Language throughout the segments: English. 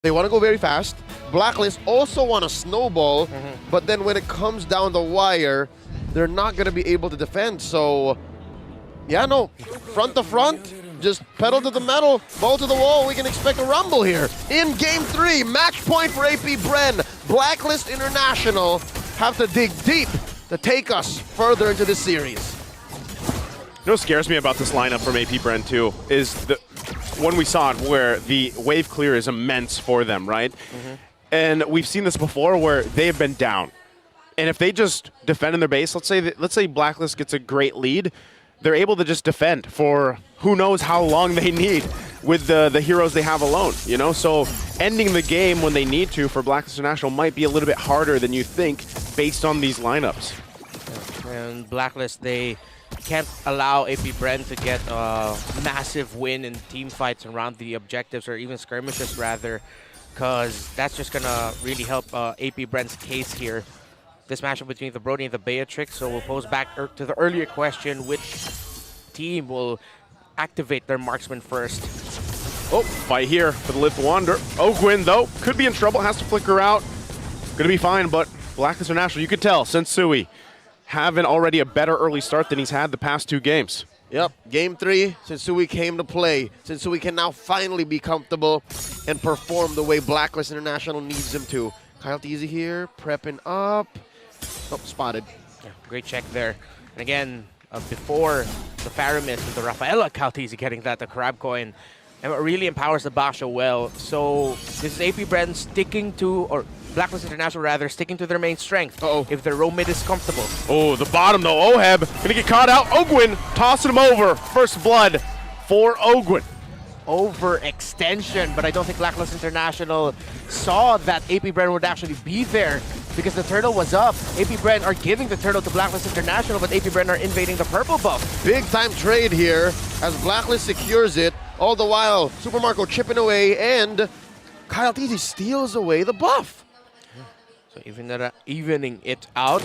They want to go very fast. Blacklist also want to snowball, but then when it comes down the wire, they're not going to be able to defend. So, yeah, no, front to front, just pedal to the metal, ball to the wall. We can expect a rumble here. In Game 3, match point for AP Bren. Blacklist International have to dig deep to take us further into this series. You know what scares me about this lineup from AP Bren too is the when we saw it where the wave clear is immense for them, right? And we've seen this before where they have been down. And if they just defend in their base, let's say Blacklist gets a great lead, they're able to just defend for who knows how long they need with the heroes they have alone, you know? So ending the game when they need to for Blacklist International might be a little bit harder than you think based on these lineups. And Blacklist, they can't allow AP Bren to get a massive win in team fights around the objectives, or even skirmishes rather, because that's just gonna really help AP Bren's case here. This matchup between the Brody and the Beatrix. So we'll pose back to the earlier question, which team will activate their marksman first? Oh, fight here for the Lift Wander. Ogwin, though, could be in trouble, has to flicker out. Gonna be fine, but Blacklist International, you could tell, Sensui having already a better early start than he's had the past 2 games. Yep, Game 3, Sensui came to play. Sensui can now finally be comfortable and perform the way Blacklist International needs him to. Kyle Teasy here, prepping up. Oh, spotted. Yeah, great check there. And again, before the Faramis with the Rafaela, Kyle Teasy getting that, the Crab Coin. And it really empowers the Basho well. So this is AP Bren sticking to, or Blacklist International rather, sticking to their main strength. If their row mid is comfortable. Oh, the bottom though, Oheb gonna get caught out. Ogwin tossing him over. First blood for Ogwin. Overextension, but I don't think Blacklist International saw that AP Bren would actually be there because the turtle was up. AP Bren are giving the turtle to Blacklist International, but AP Bren are invading the purple buff. Big time trade here as Blacklist secures it. All the while, Super Marco chipping away and Kyle Teasy steals away the buff. So evening it out.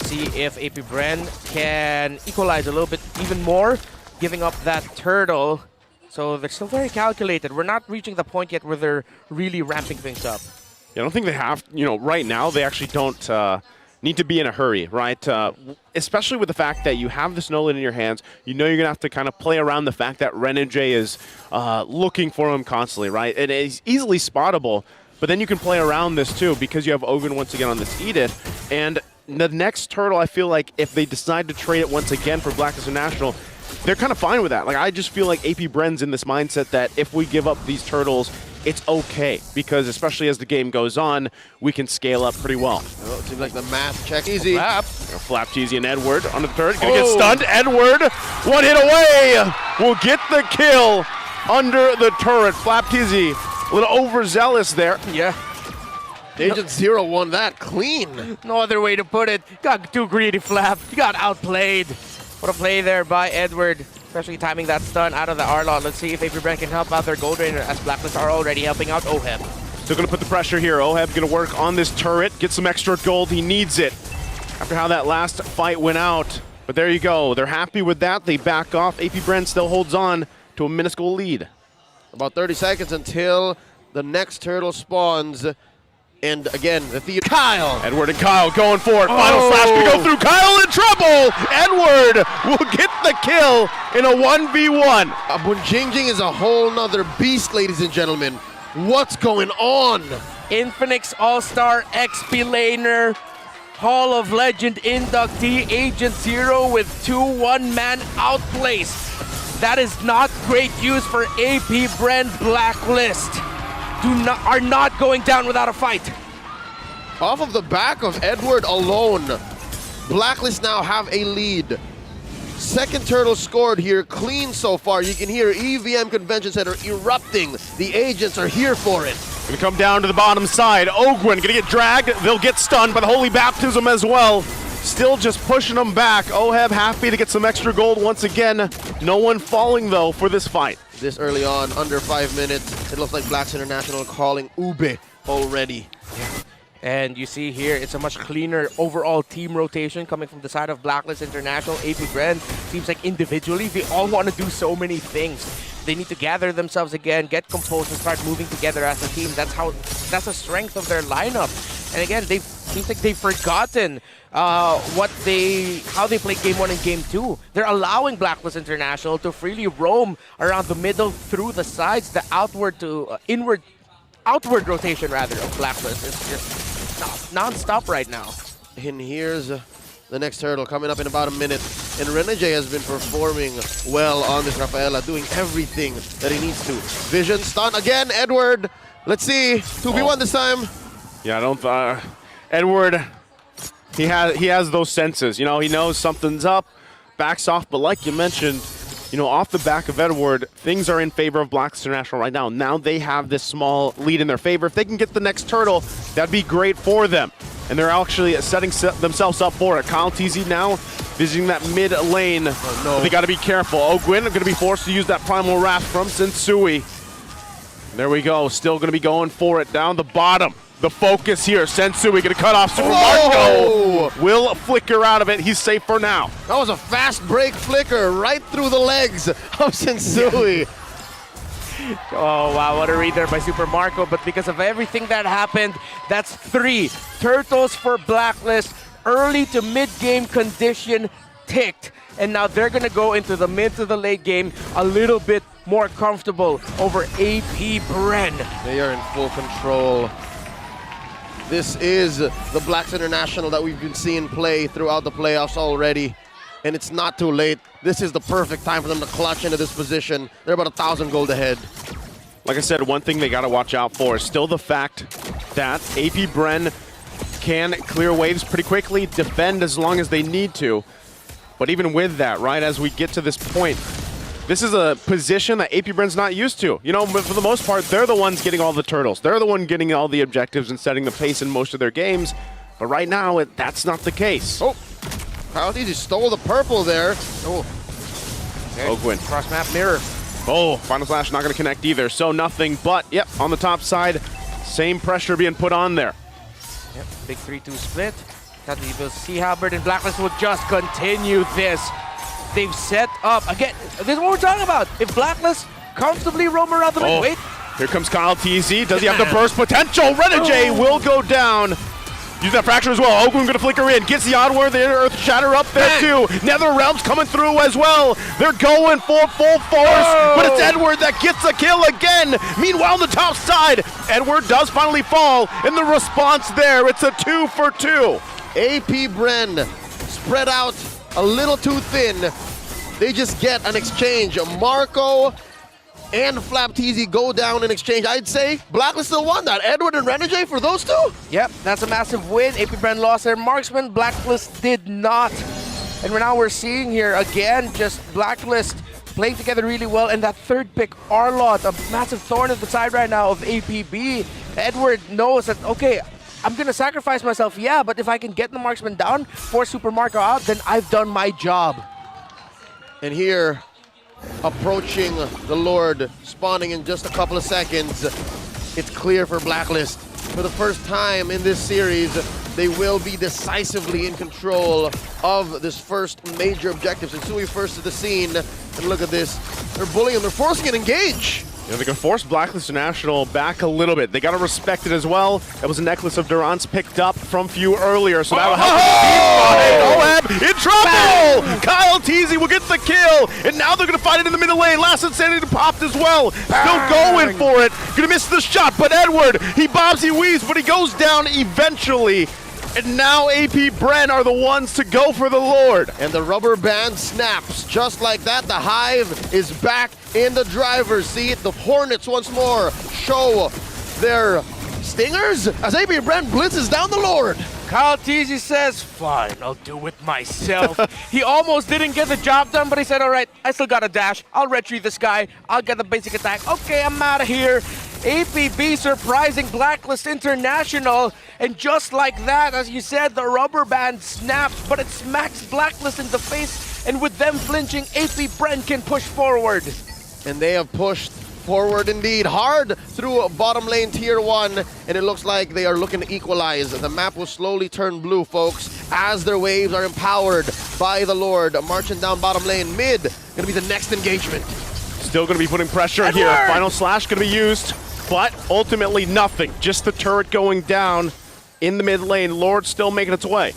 See if AP Bren can equalize a little bit even more, giving up that turtle. So they're still very calculated. We're not reaching the point yet where they're really ramping things up. Yeah, I don't think they have, right now they actually don't need to be in a hurry, right? Especially with the fact that you have the Snowland in your hands. You know you're going to have to kind of play around the fact that Renege is looking for him constantly, right? It is easily spottable, but then you can play around this too because you have Ogun once again on this Edith. And the next turtle, I feel like if they decide to trade it once again for Blacklist International, they're kind of fine with that. Like, I just feel like AP Bren's in this mindset that if we give up these turtles, it's okay, because especially as the game goes on, we can scale up pretty well. Oh, it seems like the math check easy. Flap Teasy and Edward on the third. Gonna get stunned. Edward, one hit away, will get the kill under the turret. Flap Teasy, a little overzealous there. Yeah. Agent Zero won that clean. No other way to put it. Got too greedy, Flap. You got outplayed. What a play there by Edward, especially timing that stun out of the Arlot. Let's see if AP Bren can help out their Gold Rainer, as Blacklist are already helping out Oheb. Still gonna put the pressure here. Oheb gonna work on this turret, get some extra gold. He needs it after how that last fight went out. But there you go. They're happy with that. They back off. AP Bren still holds on to a minuscule lead. About 30 seconds until the next turtle spawns. And again, the theater. Kyle! Edward and Kyle going for it. Final slash gonna go through. Kyle in trouble! Edward will get the kill in a 1v1. Bunjingjing is a whole nother beast, ladies and gentlemen. What's going on? Infinix All-Star XP laner, Hall of Legend inductee, Agent Zero with 2 one-man outplays. That is not great use for AP Bren. Blacklist are not going down without a fight. Off of the back of Edward alone, Blacklist now have a lead. Second turtle scored here, clean so far. You can hear EVM Convention Center erupting. The agents are here for it. Gonna come down to the bottom side. Ogwin gonna get dragged. They'll get stunned by the Holy Baptism as well. Still just pushing them back. Oheb happy to get some extra gold once again. No one falling though for this fight. This early on, under 5 minutes, it looks like Blacks International calling Ube already. Yeah. And you see here, it's a much cleaner overall team rotation coming from the side of Blacklist International. AP Bren seems like individually, they all want to do so many things. They need to gather themselves again, get composed, and start moving together as a team. That's the strength of their lineup. And again, they seems like they've forgotten how they played Game 1 and Game 2. They're allowing Blacklist International to freely roam around the middle, through the sides, the outward to outward rotation rather of Blacklist is just non-stop right now. And here's the next hurdle coming up in about a minute. And Renegade has been performing well on this Rafaela, doing everything that he needs to. Vision, stun again, Edward. Let's see, 2v1 this time. Yeah, I don't. Edward, he has those senses. You know, he knows something's up, backs off. But like you mentioned, you know, off the back of Edward, things are in favor of Blacklist International right now. Now they have this small lead in their favor. If they can get the next turtle, that'd be great for them. And they're actually setting themselves up for it. Kyle TZ now visiting that mid lane. Oh, no. They got to be careful. Ogwin going to be forced to use that Primal Wrath from Sensui. There we go. Still going to be going for it down the bottom. The focus here. Sensui going to cut off Super Marco. Will flicker out of it. He's safe for now. That was a fast break flicker right through the legs of Sensui. Oh, wow, what a read there by Super Marco. But because of everything that happened, that's 3 turtles for Blacklist. Early to mid-game condition ticked. And now they're going to go into the mid to the late game a little bit more comfortable over Apbr. They are in full control. This is the Blacks International that we've been seeing play throughout the playoffs already. And it's not too late. This is the perfect time for them to clutch into this position. They're about 1,000 gold ahead. Like I said, one thing they got to watch out for is still the fact that Apbr can clear waves pretty quickly, defend as long as they need to. But even with that, right, as we get to this point, this is a position that Apbr's not used to. You know, for the most part, they're the ones getting all the turtles. They're the one getting all the objectives and setting the pace in most of their games. But right now, that's not the case. Oh, Kyle TZ stole the purple there. Oh, Ogwin. Cross map mirror. Oh, Final Slash not going to connect either. So nothing but, yep, on the top side, same pressure being put on there. Yep, big 3-2 split. We'll see how Bird and Blacklist will just continue this. They've set up, again, this is what we're talking about. If Blacklist comfortably roam around the lane, wait. Here comes Kyle TZ. Does he have the burst potential? Renegade will go down. Use that fracture as well. Ogwin gonna flicker in. Gets the onward, the Earth Shatter up there too. Nether Realms coming through as well. They're going for full force, but it's Edward that gets the kill again. Meanwhile, on the top side, Edward does finally fall. And the response there, it's a 2 for 2. Apbr spread out a little too thin. They just get an exchange. Marco and Flap TZ go down in exchange. I'd say Blacklist still won that. Edward and Renegade for those two? Yep, that's a massive win. Apbr lost their marksman. Blacklist did not. And now we're seeing here again just Blacklist playing together really well. And that third pick, Arlott, a massive thorn in the side right now of APB. Edward knows that, okay, I'm going to sacrifice myself, yeah, but if I can get the marksman down, force Super Marco out, then I've done my job. And here, approaching the Lord, spawning in just a couple of seconds. It's clear for Blacklist. For the first time in this series, they will be decisively in control of this first major objective. Sensui first to the scene, and look at this. They're bullying him, they're forcing an engage. You know, they can force Blacklist International back a little bit. They got to respect it as well. That was a necklace of Durance picked up from Few earlier, so that'll help. Oab in trouble! Bang! Kyle TZ will get the kill, and now they're going to fight it in the middle lane. Last Insanity popped as well. Still going for it. Going to miss the shot, but Edward, he bobs, he weaves, but he goes down eventually. And now Apbr are the ones to go for the Lord. And the rubber band snaps. Just like that, the Hive is back in the driver's seat. The Hornets once more show their stingers as Apbr blitzes down the Lord. Kyle TZ says, fine, I'll do it myself. He almost didn't get the job done, but he said, all right, I still got a dash. I'll retrieve this guy. I'll get the basic attack. Okay, I'm out of here. APB surprising Blacklist International. And just like that, as you said, the rubber band snaps, but it smacks Blacklist in the face. And with them flinching, Apbr can push forward. And they have pushed forward indeed, hard through bottom lane tier 1, and it looks like they are looking to equalize. The map will slowly turn blue, folks, as their waves are empowered by the Lord. Marching down bottom lane, mid, gonna be the next engagement. Still going to be putting pressure here. Final slash going to be used, but ultimately nothing. Just the turret going down in the mid lane. Lord still making its way.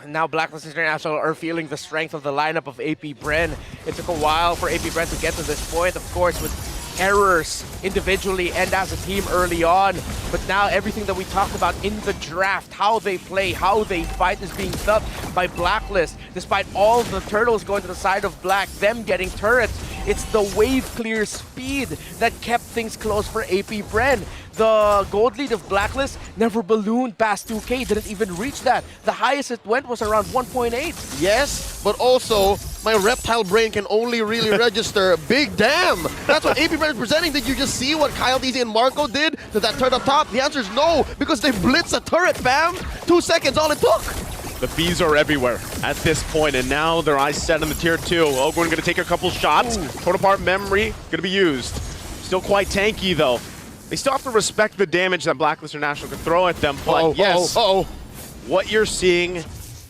Now Blacklist International are feeling the strength of the lineup of Apbr. It took a while for Apbr to get to this point, of course, with errors individually and as a team early on. But now everything that we talked about in the draft, how they play, how they fight, is being dubbed by Blacklist. Despite all the turtles going to the side of Black, them getting turrets, it's the wave clear speed that kept things close for Apbr. The gold lead of Blacklist never ballooned past 2K, didn't even reach that. The highest it went was around 1.8. Yes, but also my reptile brain can only really register big damn. That's what Apbr is presenting. Did you just see what Kyle DZ and Marco did to that turret up top? The answer is no, because they blitzed a turret, bam. 2 seconds, all it took. The bees are everywhere at this point, and now their eyes set on the tier 2. Ogun going to take a couple shots. Torn apart memory going to be used. Still quite tanky, though. They still have to respect the damage that Blacklist International can throw at them, but what you're seeing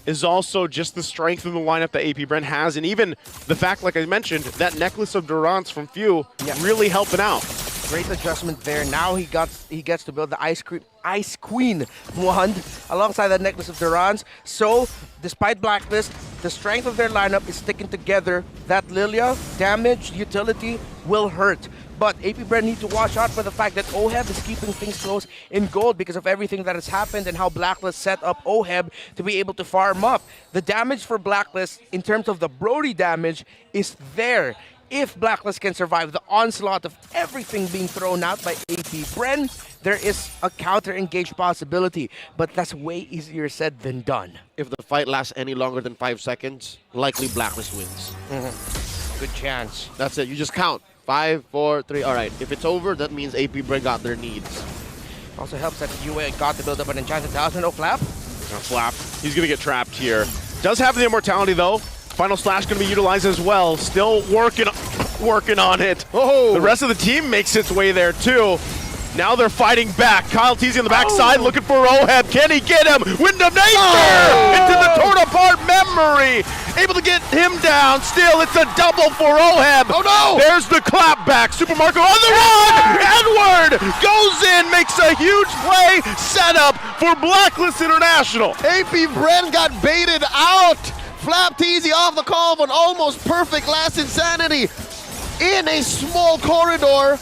is also just the strength of the lineup that Apbr has, and even the fact, like I mentioned, that necklace of Durance from Few really helping out. Great adjustment there. Now he gets to build the Ice Queen wand alongside that necklace of Durance. So, despite Blacklist, the strength of their lineup is sticking together. That Lilia damage utility will hurt. But Apbr need to watch out for the fact that OHEB is keeping things close in gold because of everything that has happened and how Blacklist set up OHEB to be able to farm up. The damage for Blacklist in terms of the Brody damage is there. If Blacklist can survive the onslaught of everything being thrown out by Apbr, there is a counter-engage possibility, but that's way easier said than done. If the fight lasts any longer than 5 seconds, likely Blacklist wins. Good chance. That's it, you just count. 5, 4, 3, all right. If it's over, that means Apbr got their needs. Also helps that UA got to build up an Enchanted Talisman. No Flap. Flap. He's going to get trapped here. Does have the immortality, though. Final slash going to be utilized as well. Still working on it. Oh. The rest of the team makes its way there, too. Now they're fighting back. Kyle TZ on the backside looking for OHEB. Can he get him? Wind of Nature! Into the torn apart memory. Able to get him down. Still, it's a double for OHEB. Oh no! There's the clap back. Super Marco on the run! Edward goes in, makes a huge play. Setup for Blacklist International. Apbr got baited out. Flap TZ off the call of an almost perfect last insanity. In a small corridor.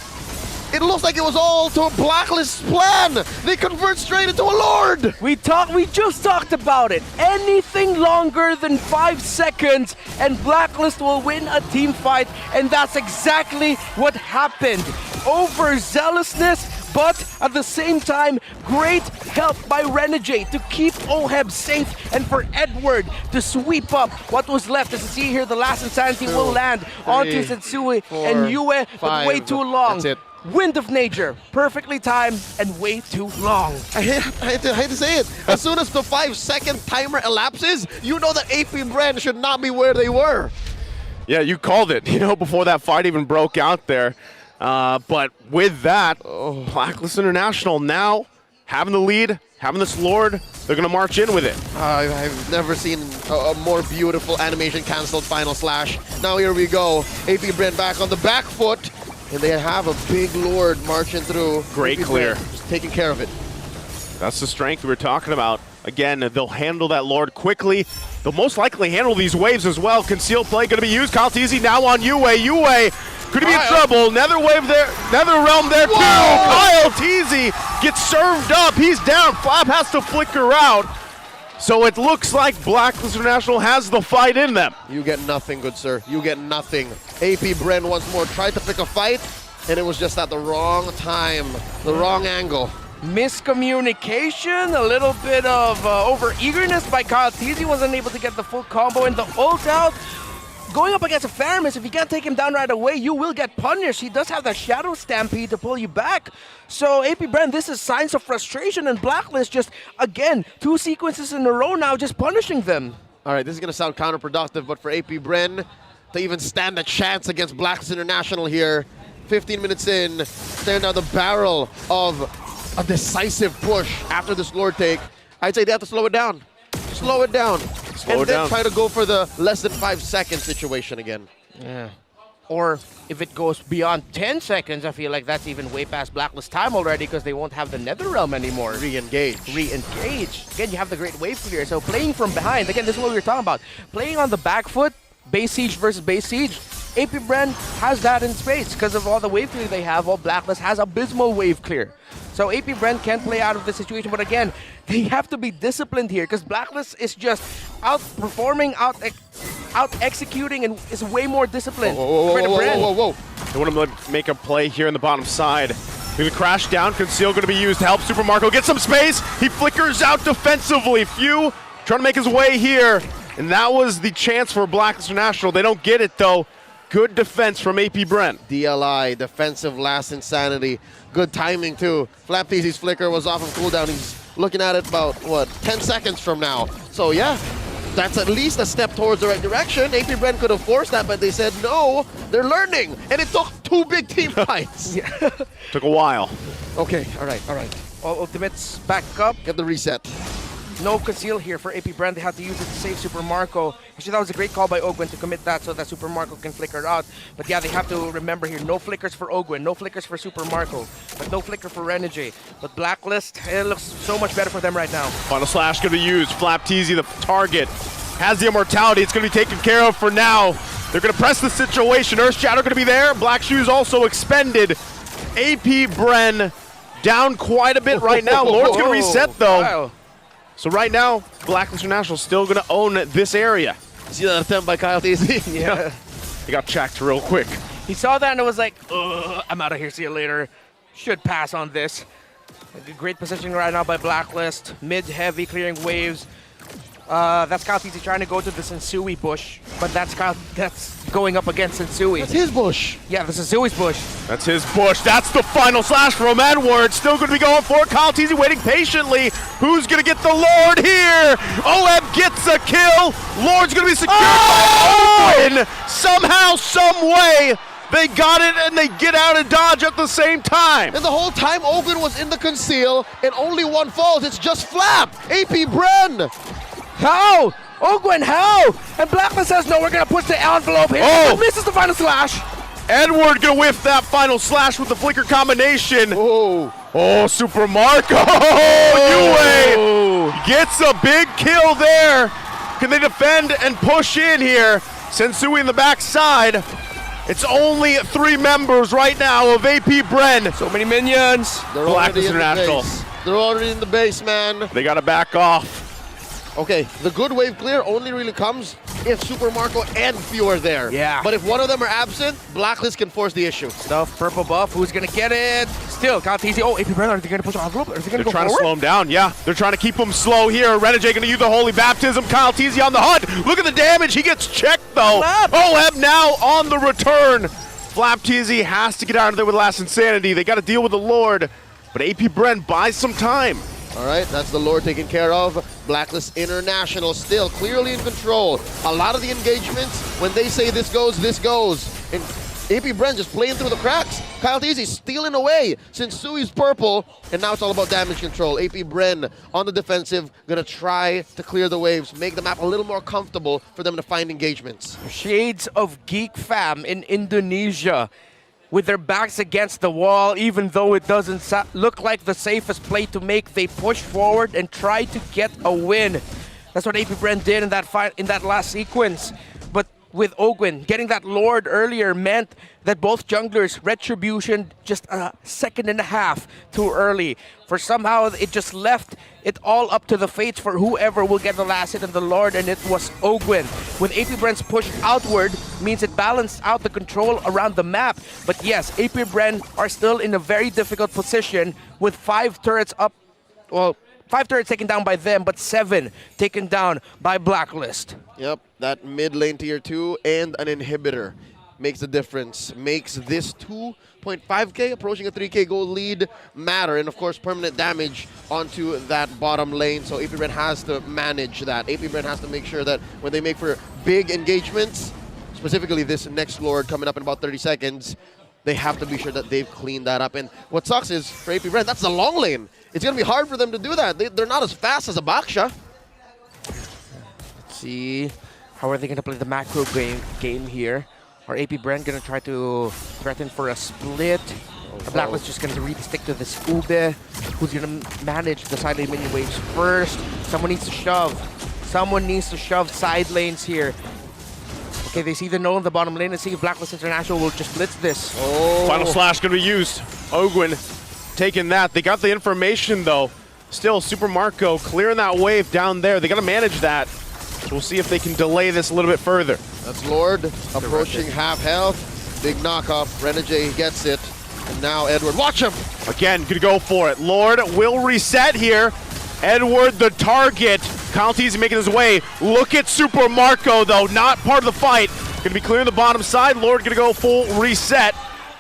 It looks like it was all to a Blacklist plan. They convert straight into a Lord. We just talked about it. Anything longer than 5 seconds and Blacklist will win a team fight, and that's exactly what happened. Overzealousness, but at the same time, great help by Renegade to keep OHEB safe and for Edward to sweep up what was left. As you see here, the last insanity will land onto Setsui and Yue, but way too long. That's it. Wind of Nature, perfectly timed and way too long. I hate to say it. As soon as the 5-second timer elapses, you know that Apbr should not be where they were. Yeah, you called it, before that fight even broke out there. But with that, Blacklist International now having the lead, having this Lord, they're going to march in with it. I've never seen a more beautiful animation canceled final slash. Now here we go. Apbr back on the back foot. And they have a big Lord marching through. Great clear. Just taking care of it. That's the strength we were talking about. Again, they'll handle that Lord quickly. They'll most likely handle these waves as well. Concealed play going to be used. Kyle TZ now on Yue. Yue could be in trouble. Nether wave there. Nether realm there too. Kyle TZ gets served up. He's down. Flap has to flicker out. So it looks like Blacklist International has the fight in them. You get nothing, good sir. You get nothing. Apbr once more tried to pick a fight, and it was just at the wrong time, the wrong angle. Miscommunication, a little bit of over-eagerness by Kyle TZ. Wasn't able to get the full combo and the ult out. Going up against a Faramis, if you can't take him down right away, you will get punished. He does have that Shadow Stampede to pull you back. So, Apbr, this is signs of frustration, and Blacklist just, again, 2 sequences in a row now, just punishing them. All right, this is going to sound counterproductive, but for Apbr to even stand a chance against Blacklist International here, 15 minutes in, staring down the barrel of a decisive push after this Lord take, I'd say they have to slow it down. Slow it down. And then try to go for the less than 5 second situation again. Yeah. Or if it goes beyond 10 seconds, I feel like that's even way past Blacklist time already because they won't have the Nether Realm anymore. Re-engage. Re-engage. Again, you have the Great Wave Clear. So playing from behind, again, this is what we were talking about. Playing on the back foot, base siege versus base siege. Apbr has that in spades because of all the wave clear they have, while Blacklist has abysmal wave clear. So Apbr can play out of this situation, but again, they have to be disciplined here because Blacklist is just outperforming, out-executing, and is way more disciplined. Whoa. They want to make a play here in the bottom side. The crash down, Conceal going to be used to help Super Marco get some space. He flickers out defensively. Few trying to make his way here, and that was the chance for Blacklist International. They don't get it though. Good defense from Apbr. DLI, defensive last insanity. Good timing too. Flapteezy's flicker was off of cooldown. He's looking at it about, what, 10 seconds from now. So yeah, that's at least a step towards the right direction. Apbr could have forced that, but they said no, they're learning. And it took 2 big team fights. Took a while. Okay, all right. All ultimates back up. Get the reset. No conceal here for Apbr. They had to use it to save Super Marco. Actually, that was a great call by Ogwen to commit that so that Super Marco can flicker out. But yeah, they have to remember here, no flickers for Ogwen, no flickers for Super Marco, but no flicker for Renegade. But Blacklist, it looks so much better for them right now. Final slash going to be used. Flapteezy, the target, has the immortality. It's going to be taken care of for now. They're going to press the situation. Earth Shadow going to be there. Black Shoes also expended. Apbr down quite a bit right now. Lord's going to reset though. Wow. So right now, Blacklist International still going to own this area. See that attempt by Kyle TZ? Yeah. They got checked real quick. He saw that and it was like, I'm out of here, see you later. Should pass on this. Great positioning right now by Blacklist. Mid-heavy, clearing waves. That's Kyle TZ trying to go to the Sensui bush, but that's going up against Sensui. That's his bush. Yeah, the Sensui's bush. That's his bush. That's the final slash from Edward. Still going to be going for it. Kyle TZ waiting patiently. Who's going to get the Lord here? Oleb gets a kill. Lord's going to be secured by Owen. Somehow, some way, they got it and they get out and dodge at the same time. And the whole time Ogun was in the conceal and only one falls. It's just Flap. Apbr. How? Ogwen, how? And Blacklist says, no, we're going to push the envelope here. Oh. Misses the final slash. Edward gonna whiff that final slash with the flicker combination. Oh, Super Marco! Yue gets a big kill there. Can they defend and push in here? Sensui in the backside. It's only 3 members right now of Apbr. So many minions. They're Blacklist already in the International. base. They're already in the base, man. They gotta back off. Okay, the good wave clear only really comes if Super Marco and Few are there. Yeah. But if one of them are absent, Blacklist can force the issue. Stuff, purple buff, who's gonna get it? Still, Kyle TZ. Oh, Apbr, are they gonna push envelope? Are they gonna go They're trying forward? to slow him down, yeah. They're trying to keep him slow here. Renegade gonna use the Holy Baptism. Kyle TZ on the hunt. Look at the damage. He gets checked though. Oleb now on the return. Flapteezy has to get out of there with Last Insanity. They gotta deal with the Lord. But Apbr buys some time. All right, that's the Lord taken care of. Blacklist International still clearly in control. A lot of the engagements, when they say this goes, and Apbr just playing through the cracks. Kyle TZ stealing away since Sui's purple, and now it's all about damage control. Apbr on the defensive, gonna try to clear the waves, make the map a little more comfortable for them to find engagements. Shades of Geek Fam in Indonesia, with their backs against the wall, even though it doesn't look like the safest play to make, they push forward and try to get a win. That's what Apbr did in that last sequence. But with Ogwen, getting that Lord earlier meant that both junglers, Retribution just a second and a half too early. For somehow it just left it all up to the fates for whoever will get the last hit of the Lord, and it was Ogwen. With Apbr's push outward means it balanced out the control around the map. But yes, Apbr are still in a very difficult position with 5 turrets up, well, 5 turrets taken down by them, but 7 taken down by Blacklist. Yep, that mid lane tier 2 and an inhibitor makes the difference. Makes this 2.5k approaching a 3k gold lead matter, and of course permanent damage onto that bottom lane. So Apbr has to manage that. Apbr has to make sure that when they make for big engagements, specifically this next Lord coming up in about 30 seconds, they have to be sure that they've cleaned that up. And what sucks is for Apbr, that's the long lane. It's going to be hard for them to do that. They're not as fast as a Baksha. Let's see. How are they going to play the macro game here? Or AP Brand gonna try to threaten for a split. Blacklist just gonna really stick to this Ube, who's gonna manage the side lane minion waves first. Someone needs to shove. Someone needs to shove side lanes here. Okay, they see the no in the bottom lane. Let's see if Blacklist International will just blitz this. Oh. Final slash gonna be used. Ogwin taking that. They got the information though. Still, Super Marco clearing that wave down there. They gotta manage that. We'll see if they can delay this a little bit further. That's Lord approaching half health. Big knockoff. Renegade gets it. And now Edward, watch him! Again, gonna go for it. Lord will reset here. Edward the target. County's making his way. Look at Super Marco though, not part of the fight. Gonna be clearing the bottom side. Lord gonna go full reset.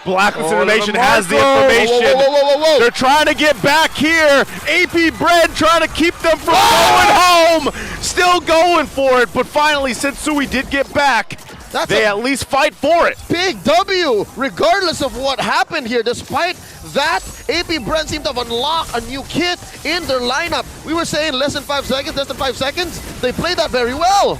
Blacklist Information has the information. Whoa. They're trying to get back here. AP Bread trying to keep them from going home. Still going for it, but finally Sensui did get back. They at least fight for it. Big W, regardless of what happened here. Despite that, AP Brand seemed to have unlocked a new kit in their lineup. We were saying less than 5 seconds. They played that very well.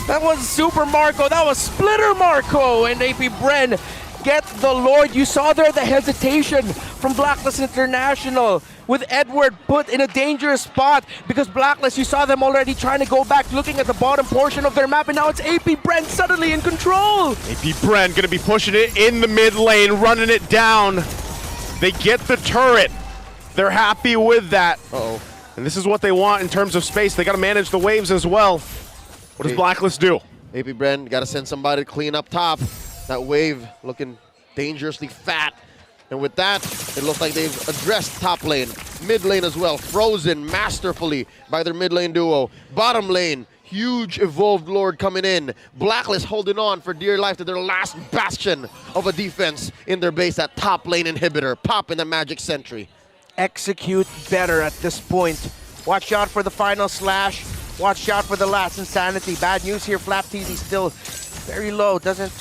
That was Super Marco. That was Splitter Marco. And AP Bren get the Lord. You saw there the hesitation from Blacklist International with Edward put in a dangerous spot because Blacklist, you saw them already trying to go back, looking at the bottom portion of their map, and now it's AP Brent suddenly in control. AP Brent gonna be pushing it in the mid lane, running it down. They get the turret. They're happy with that. Uh-oh. And this is what they want in terms of space. They gotta manage the waves as well. What does Blacklist do? AP Brand gotta send somebody to clean up top. That wave looking dangerously fat. And with that, it looks like they've addressed top lane, mid lane as well, frozen masterfully by their mid lane duo. Bottom lane, huge evolved Lord coming in. Blacklist holding on for dear life to their last bastion of a defense in their base, that top lane inhibitor, popping the Magic Sentry. Execute better at this point. Watch out for the final slash. Watch out for the last insanity. Bad news here, Flap TZ still very low, doesn't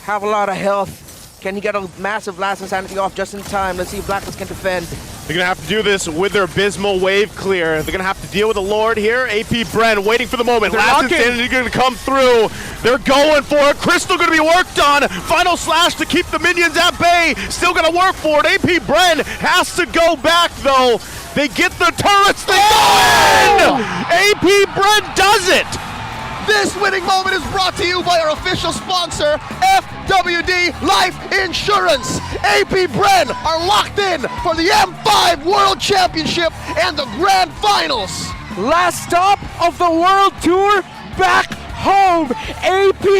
have a lot of health. Can he get a massive last insanity off just in time? Let's see if Blacklist can defend. They're gonna have to do this with their abysmal wave clear. They're gonna have to deal with the Lord here. AP Bren waiting for the moment. Last insanity gonna come through. They're going for it. Crystal gonna be worked on. Final slash to keep the minions at bay. Still gonna work for it. AP Bren has to go back though. They get the turrets. They go in! AP Bren does it! This winning moment is brought to you by our official sponsor, FWD Life Insurance. AP Bren are locked in for the M5 World Championship and the Grand Finals. Last stop of the World Tour, back home. AP